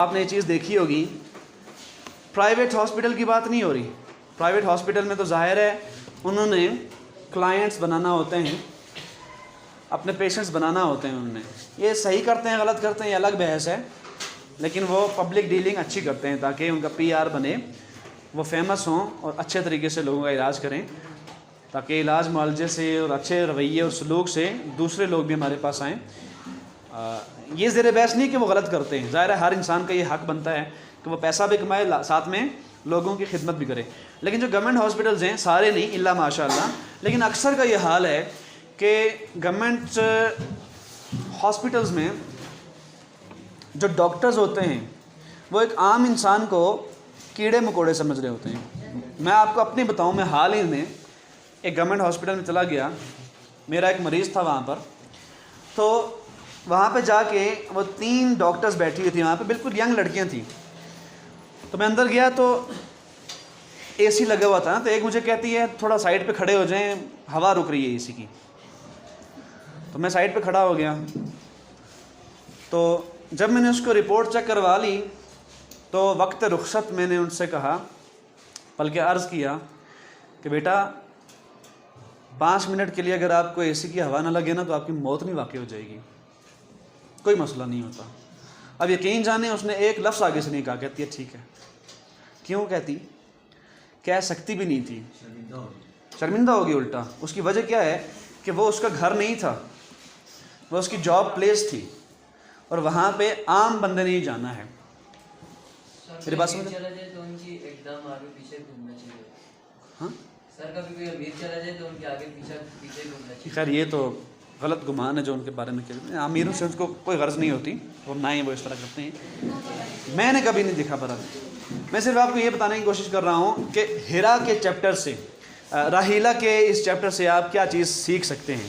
آپ نے یہ چیز دیکھی ہوگی، پرائیویٹ ہاسپٹل کی بات نہیں ہو رہی. پرائیویٹ ہاسپٹل میں تو ظاہر ہے انہوں نے کلائنٹس بنانا ہوتے ہیں، اپنے پیشنٹس بنانا ہوتے ہیں. انہوں نے یہ صحیح کرتے ہیں غلط کرتے ہیں یہ الگ بحث ہے، لیکن وہ پبلک ڈیلنگ اچھی کرتے ہیں تاکہ ان کا پی آر بنے، وہ فیمس ہوں اور اچھے طریقے سے لوگوں کا علاج کریں، تاکہ علاج معالجے سے اور اچھے رویے اور سلوک سے دوسرے لوگ بھی ہمارے پاس آئیں. یہ زیر بحث نہیں کہ وہ غلط کرتے ہیں، ظاہر ہے ہر انسان کا یہ حق بنتا ہے کہ وہ پیسہ بھی کمائے ساتھ میں لوگوں کی خدمت بھی کرے. لیکن جو گورنمنٹ ہاسپٹلز ہیں، سارے نہیں الا ماشاء اللہ، لیکن اکثر کا یہ حال ہے کہ گورنمنٹ ہاسپٹلز میں جو ڈاکٹرز ہوتے ہیں وہ ایک عام انسان کو کیڑے مکوڑے سمجھ رہے ہوتے ہیں. میں آپ کو اپنی بتاؤں، میں حال ہی میں ایک گورنمنٹ ہاسپٹل میں چلا گیا، میرا ایک مریض تھا وہاں پر، تو وہاں پہ جا کے وہ 3 ڈاکٹرز بیٹھی ہوئی تھی وہاں پہ، بالکل ینگ لڑکیاں تھیں. تو میں اندر گیا تو اے سی لگا ہوا تھا نا، تو ایک مجھے کہتی ہے تھوڑا سائڈ پہ کھڑے ہو جائیں، ہوا رک رہی ہے اے سی کی. تو میں سائڈ پہ کھڑا ہو گیا. تو جب میں نے اس کو رپورٹ چیک کروا لی تو وقت رخصت میں نے ان سے کہا، بلکہ عرض کیا کہ بیٹا 5 منٹ کے لیے اگر آپ کو اے سی کی ہوا نہ لگے نا تو آپ کی موت نہیں واقع ہو جائے گی، کوئی مسئلہ نہیں ہوتا. اب یقین جانے اس نے ایک لفظ آگے سے نہیں کہا. کہتی ہے ٹھیک ہے. کیوں کہتی؟ کہہ سکتی بھی نہیں تھی، شرمندہ ہوگی الٹا. اس کی وجہ کیا ہے کہ وہ اس کا گھر نہیں تھا، وہ اس کی جاب پلیس تھی، اور وہاں پہ عام بندے نہیں جانا ہے. میری بات سمجھ؟ ہاں سر کبھی کوئی امیر چلا جائے تو ان کے آگے پیچھے گھومنا چاہیے. خیر یہ تو غلط گمان ہے جو ان کے بارے میں کہتے ہیں. امیروں سے اس کو کوئی غرض نہیں ہوتی اور نہ ہی وہ اس طرح کرتے ہیں. میں نے کبھی نہیں دیکھا برابر. میں صرف آپ کو یہ بتانے کی کوشش کر رہا ہوں کہ ہیرا کے چیپٹر سے، راہیلا کے اس چیپٹر سے آپ کیا چیز سیکھ سکتے ہیں.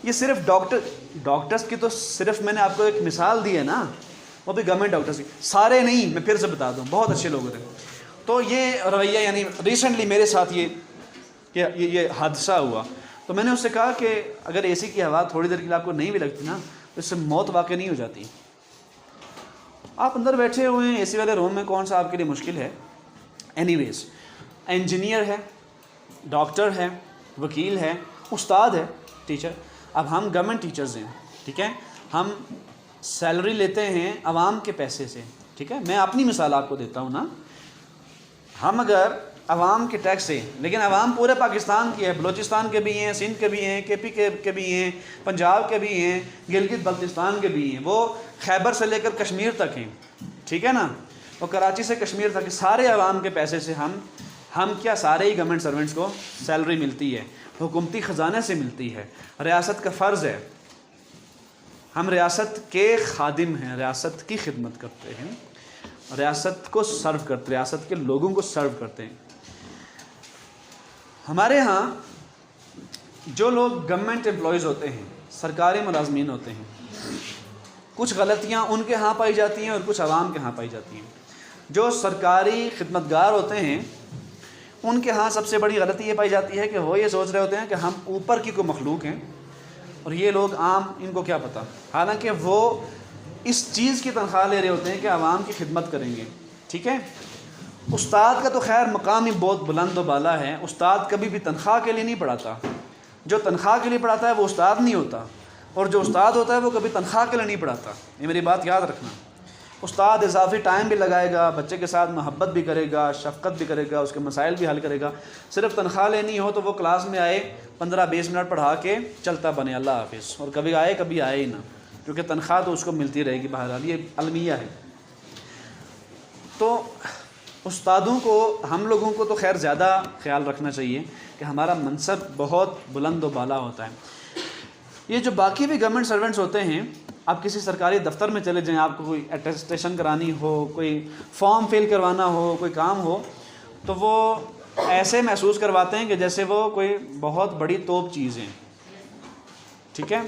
یہ صرف ڈاکٹرز کی تو صرف میں نے آپ کو ایک مثال دی ہے نا، وہ بھی گورنمنٹ ڈاکٹرز کی، سارے نہیں. میں پھر سے بتا دوں، بہت اچھے لوگ تھے. تو یہ رویہ یعنی ریسنٹلی میرے ساتھ یہ حادثہ ہوا. تو میں نے اس سے کہا کہ اگر اے سی کی ہوا تھوڑی دیر کے لیے آپ کو نہیں بھی لگتی نا تو اس سے موت واقع نہیں ہو جاتی. آپ اندر بیٹھے ہوئے ہیں اے سی والے روم میں، کون سا آپ کے لیے مشکل ہے؟ اینی ویز، انجینئر ہے، ڈاکٹر ہے، وکیل ہے، استاد ہے، ٹیچر. اب ہم گورنمنٹ ٹیچرز ہیں، ٹھیک ہے، ہم سیلری لیتے ہیں عوام کے پیسے سے، ٹھیک ہے. میں اپنی مثال آپ کو دیتا ہوں نا. ہم اگر عوام کے ٹیکس سے، لیکن عوام پورے پاکستان کی ہے، بلوچستان کے بھی ہیں، سندھ کے بھی ہیں، کے پی کے بھی ہیں، پنجاب کے بھی ہیں، گلگت بلتستان کے بھی ہیں، وہ خیبر سے لے کر کشمیر تک ہیں، ٹھیک ہے نا، وہ کراچی سے کشمیر تک، سارے عوام کے پیسے سے ہم کیا سارے ہی گورنمنٹ سرونٹس کو سیلری ملتی ہے، حکومتی خزانے سے ملتی ہے. ریاست کا فرض ہے، ہم ریاست کے خادم ہیں، ریاست کی خدمت کرتے ہیں، ریاست کو سرو کرتے، ریاست کے لوگوں کو سرو کرتے ہیں. ہمارے ہاں جو لوگ گورنمنٹ امپلائیز ہوتے ہیں، سرکاری ملازمین ہوتے ہیں، کچھ غلطیاں ان کے ہاں پائی جاتی ہیں اور کچھ عوام کے ہاں پائی جاتی ہیں. جو سرکاری خدمتگار ہوتے ہیں ان کے ہاں سب سے بڑی غلطی یہ پائی جاتی ہے کہ وہ یہ سوچ رہے ہوتے ہیں کہ ہم اوپر کی کوئی مخلوق ہیں اور یہ لوگ عام، ان کو کیا پتہ. حالانکہ وہ اس چیز کی تنخواہ لے رہے ہوتے ہیں کہ عوام کی خدمت کریں گے، ٹھیک ہے. استاد کا تو خیر مقام ہی بہت بلند و بالا ہے. استاد کبھی بھی تنخواہ کے لیے نہیں پڑھاتا. جو تنخواہ کے لیے پڑھاتا ہے وہ استاد نہیں ہوتا، اور جو استاد ہوتا ہے وہ کبھی تنخواہ کے لیے نہیں پڑھاتا. یہ میری بات یاد رکھنا. استاد اضافی ٹائم بھی لگائے گا، بچے کے ساتھ محبت بھی کرے گا، شفقت بھی کرے گا، اس کے مسائل بھی حل کرے گا. صرف تنخواہ لینی ہو تو وہ کلاس میں آئے 15-20 منٹ پڑھا کے چلتا بنے، اللہ حافظ، اور کبھی آئے ہی نہ، کیونکہ تنخواہ تو اس کو ملتی رہے گی. بہرحال یہ المیہ ہے. تو استادوں کو، ہم لوگوں کو تو خیر زیادہ خیال رکھنا چاہیے کہ ہمارا منصب بہت بلند و بالا ہوتا ہے. یہ جو باقی بھی گورنمنٹ سرونٹس ہوتے ہیں، آپ کسی سرکاری دفتر میں چلے جائیں، آپ کو کوئی اٹیسٹیشن کرانی ہو، کوئی فارم فل کروانا ہو، کوئی کام ہو، تو وہ ایسے محسوس کرواتے ہیں کہ جیسے وہ کوئی بہت بڑی توپ چیز ہیں، ٹھیک ہے.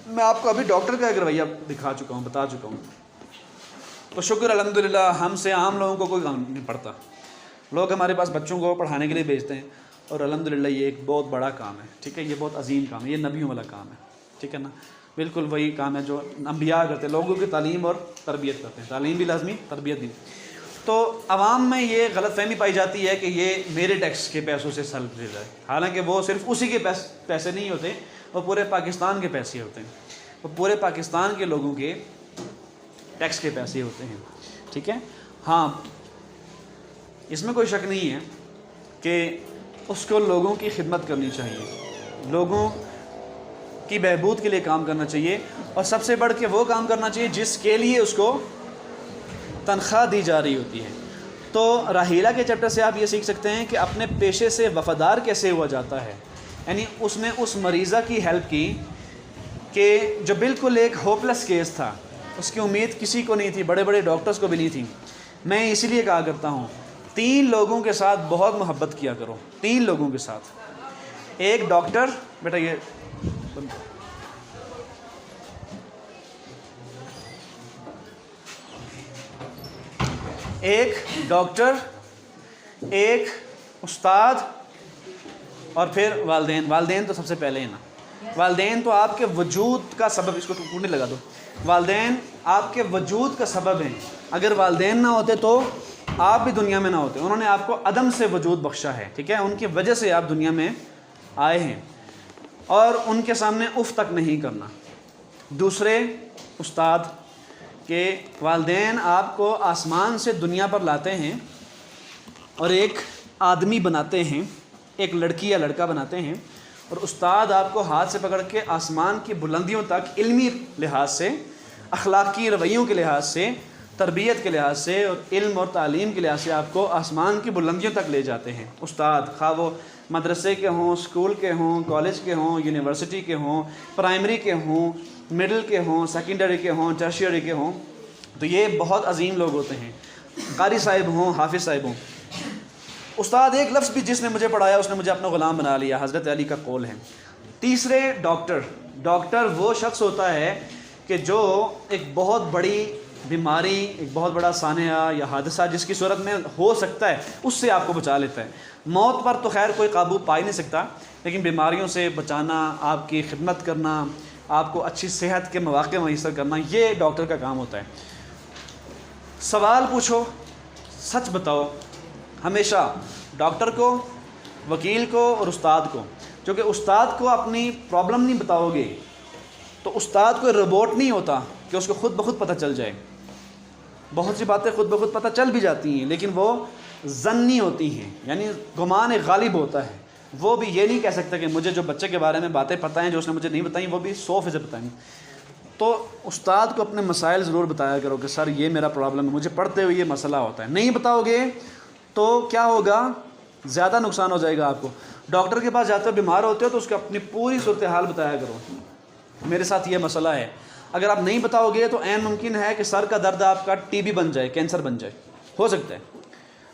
میں آپ کو ابھی ڈاکٹر کا ایک رویہ دکھا چکا ہوں، بتا چکا ہوں. تو شکر الحمدللہ ہم سے عام لوگوں کو کوئی کام نہیں پڑتا. لوگ ہمارے پاس بچوں کو پڑھانے کے لیے بھیجتے ہیں، اور الحمدللہ یہ ایک بہت بڑا کام ہے، ٹھیک ہے، یہ بہت عظیم کام ہے، یہ نبیوں والا کام ہے، ٹھیک ہے نا. بالکل وہی کام ہے جو انبیاء کرتے ہیں، لوگوں کی تعلیم اور تربیت کرتے ہیں، تعلیم بھی لازمی، تربیت بھی۔ تو عوام میں یہ غلط فہمی پائی جاتی ہے کہ یہ میرے ٹیکس کے پیسوں سے سیلری ہے، حالانکہ وہ صرف اسی کے پیسے نہیں ہوتے، وہ پورے پاکستان کے پیسے ہوتے ہیں، وہ پورے پاکستان کے لوگوں کے ٹیکس کے پیسے ہوتے ہیں، ٹھیک ہے۔ ہاں اس میں کوئی شک نہیں ہے کہ اس کو لوگوں کی خدمت کرنی چاہیے، لوگوں کی بہبود کے لیے کام کرنا چاہیے، اور سب سے بڑھ کے وہ کام کرنا چاہیے جس کے لیے اس کو تنخواہ دی جا رہی ہوتی ہے۔ تو راحیلہ کے چیپٹر سے آپ یہ سیکھ سکتے ہیں کہ اپنے پیشے سے وفادار کیسے ہوا جاتا ہے، یعنی اس نے اس مریضہ کی ہیلپ کی کہ جو بالکل ایک ہوپلیس کیس تھا، اس کی امید کسی کو نہیں تھی، بڑے بڑے ڈاکٹرز کو بھی نہیں تھی۔ میں اسی لیے کہا کرتا ہوں 3 لوگوں کے ساتھ بہت محبت کیا کرو، 3 لوگوں کے ساتھ۔ ایک ڈاکٹر، بیٹا یہ ایک ڈاکٹر، ایک استاد، اور پھر والدین۔ والدین تو سب سے پہلے ہیں نا، والدین تو آپ کے وجود کا سبب، اس کو ٹوٹنے لگا دو، والدین آپ کے وجود کا سبب ہیں۔ اگر والدین نہ ہوتے تو آپ بھی دنیا میں نہ ہوتے، انہوں نے آپ کو عدم سے وجود بخشا ہے، ٹھیک ہے، ان کی وجہ سے آپ دنیا میں آئے ہیں، اور ان کے سامنے اف تک نہیں کرنا۔ دوسرے استاد کہ والدین آپ کو آسمان سے دنیا پر لاتے ہیں اور ایک آدمی بناتے ہیں، ایک لڑکی یا لڑکا بناتے ہیں، اور استاد آپ کو ہاتھ سے پکڑ کے آسمان کی بلندیوں تک علمی لحاظ سے، اخلاقی رویوں کے لحاظ سے، تربیت کے لحاظ سے، اور علم اور تعلیم کے لحاظ سے آپ کو آسمان کی بلندیوں تک لے جاتے ہیں استاد، خواہ وہ مدرسے کے ہوں، اسکول کے ہوں، کالج کے ہوں، یونیورسٹی کے ہوں، پرائمری کے ہوں، مڈل کے ہوں، سیکنڈری کے ہوں، ٹرشیری کے ہوں۔ تو یہ بہت عظیم لوگ ہوتے ہیں، قاری صاحب ہوں، حافظ صاحب ہوں۔ استاد ایک لفظ بھی جس نے مجھے پڑھایا اس نے مجھے اپنا غلام بنا لیا، حضرت علی کا قول ہے۔ تیسرے ڈاکٹر، ڈاکٹر وہ شخص ہوتا ہے کہ جو ایک بہت بڑی بیماری، ایک بہت بڑا سانحہ یا حادثہ جس کی صورت میں ہو سکتا ہے اس سے آپ کو بچا لیتا ہے۔ موت پر تو خیر کوئی قابو پا ہی نہیں سکتا، لیکن بیماریوں سے بچانا، آپ کی خدمت کرنا، آپ کو اچھی صحت کے مواقع میسر کرنا، یہ ڈاکٹر کا کام ہوتا ہے۔ سوال پوچھو، سچ بتاؤ، ہمیشہ ڈاکٹر کو، وکیل کو اور استاد کو، کیونکہ استاد کو اپنی پرابلم نہیں بتاؤ گے تو استاد کوئی روبوٹ نہیں ہوتا کہ اس کو خود بخود پتہ چل جائے۔ بہت سی باتیں خود بخود پتہ چل بھی جاتی ہیں لیکن وہ ظنی ہوتی ہیں، یعنی گمان غالب ہوتا ہے۔ وہ بھی یہ نہیں کہہ سکتا کہ مجھے جو بچے کے بارے میں باتیں پتہ ہیں جو اس نے مجھے نہیں بتائیں وہ بھی 100% بتائیں۔ تو استاد کو اپنے مسائل ضرور بتایا کرو کہ سر یہ میرا پرابلم ہے، مجھے پڑھتے ہوئے یہ مسئلہ ہوتا ہے۔ نہیں بتاؤ گے تو کیا ہوگا؟ زیادہ نقصان ہو جائے گا آپ کو۔ ڈاکٹر کے پاس جاتے ہو، بیمار ہوتے ہو تو اس کو اپنی پوری صورتحال بتایا کرو، میرے ساتھ یہ مسئلہ ہے۔ اگر آپ نہیں بتاؤ گے تو عین ممکن ہے کہ سر کا درد آپ کا ٹی بی بن جائے، کینسر بن جائے، ہو سکتا ہے،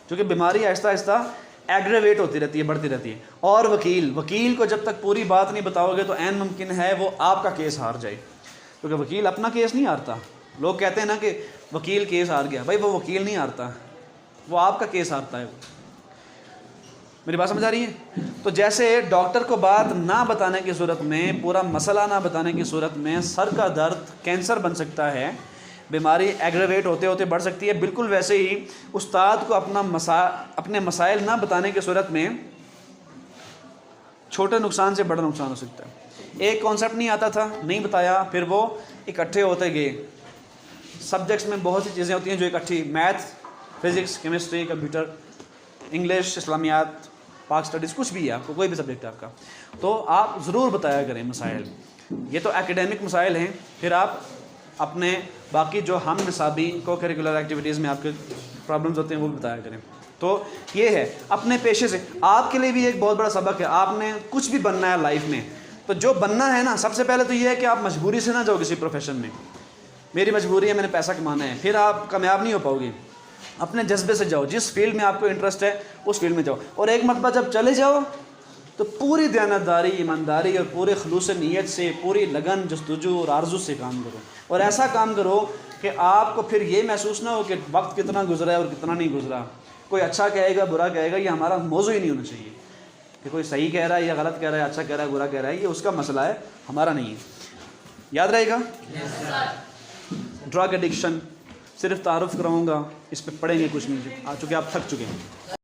کیونکہ بیماری آہستہ آہستہ ایگریویٹ ہوتی رہتی ہے، بڑھتی رہتی ہے۔ اور وکیل کو جب تک پوری بات نہیں بتاؤ گے تو عین ممکن ہے وہ آپ کا کیس ہار جائے، کیونکہ وکیل اپنا کیس نہیں ہارتا۔ لوگ کہتے ہیں نا کہ وکیل کیس ہار گیا، بھائی وہ وکیل نہیں ہارتا، وہ آپ کا کیس ہارتا ہے۔ میری بات سمجھ آ رہی ہے؟ تو جیسے ڈاکٹر کو بات نہ بتانے کی صورت میں، پورا مسئلہ نہ بتانے کی صورت میں سر کا درد کینسر بن سکتا ہے، بیماری ایگریویٹ ہوتے ہوتے بڑھ سکتی ہے، بالکل ویسے ہی استاد کو اپنے مسائل نہ بتانے کی صورت میں چھوٹے نقصان سے بڑا نقصان ہو سکتا ہے۔ ایک کانسیپٹ نہیں آتا تھا، نہیں بتایا، پھر وہ اکٹھے ہوتے گئے۔ سبجیکٹس میں بہت سی چیزیں ہوتی ہیں جو اکٹھی، math, physics, chemistry, computer, English, اسلامیات، پاک سٹڈیز، کچھ بھی ہے آپ کو، کوئی بھی سبجیکٹ ہے آپ کا، تو آپ ضرور بتایا کریں مسائل۔ یہ تو ایکیڈیمک مسائل ہیں، پھر آپ اپنے باقی جو ہم نصابی کو کریکولر ایکٹیویٹیز میں آپ کے پرابلمز ہوتے ہیں وہ بھی بتایا کریں۔ تو یہ ہے اپنے پیشے سے، آپ کے لیے بھی ایک بہت بڑا سبق ہے۔ آپ نے کچھ بھی بننا ہے لائف میں، تو جو بننا ہے نا، سب سے پہلے تو یہ ہے کہ آپ مجبوری سے نہ جاؤ کسی پروفیشن میں، میری مجبوری ہے میں نے پیسہ کمانا ہے، پھر آپ کامیاب نہیں ہو پاؤ گے۔ اپنے جذبے سے جاؤ، جس فیلڈ میں آپ کو انٹرسٹ ہے اس فیلڈ میں جاؤ، اور ایک مرتبہ جب چلے جاؤ تو پوری دیانتداری، ایمانداری اور پورے خلوص نیت سے، پوری لگن، جستجو اور آرزو سے کام کرو، اور ایسا کام کرو کہ آپ کو پھر یہ محسوس نہ ہو کہ وقت کتنا گزرا ہے اور کتنا نہیں گزرا، کوئی اچھا کہے گا برا کہے گا، یہ ہمارا موضوع ہی نہیں ہونا چاہیے کہ کوئی صحیح کہہ رہا ہے یا غلط کہہ رہا ہے، اچھا کہہ رہا ہے برا کہہ رہا ہے، یہ اس کا مسئلہ ہے، ہمارا نہیں ہے۔ یاد رہے گا؟ ڈرگ ایڈکشن صرف تعارف کراؤں گا, اس پہ پڑھیں گے کچھ نہیں, چونکہ آپ تھک چکے ہیں.